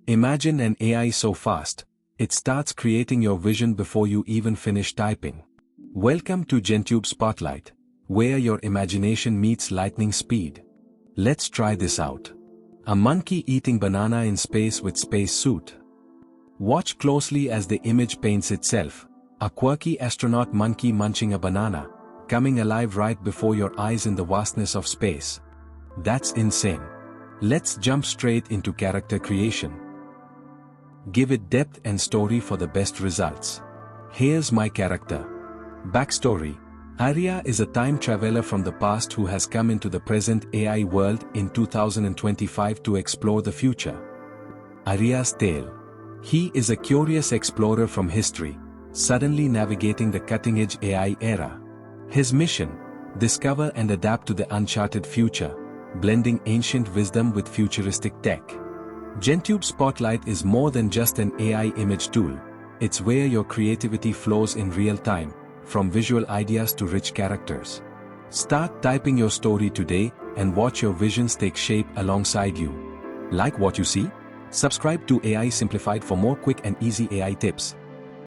Imagine an AI so fast, it starts creating your vision before you even finish typing. Welcome to GenTube Spotlight, where your imagination meets lightning speed. Let's try this out. A monkey eating banana in space with space suit. Watch closely as the image paints itself. A quirky astronaut monkey munching a banana, coming alive right before your eyes in the vastness of space. That's insane. Let's jump straight into character creation. Give it depth and story for the best results. Here's my character. Backstory. Arya is a time traveler from the past who has come into the present AI world in 2025 to explore the future. Arya's tale. He is a curious explorer from history, suddenly navigating the cutting-edge AI era. His mission: discover and adapt to the uncharted future, blending ancient wisdom with futuristic tech. GenTube Spotlight is more than just an AI image tool. It's where your creativity flows in real time, from visual ideas to rich characters. Start typing your story today and watch your visions take shape alongside you. Like what you see? Subscribe to AI Simplified for more quick and easy AI tips.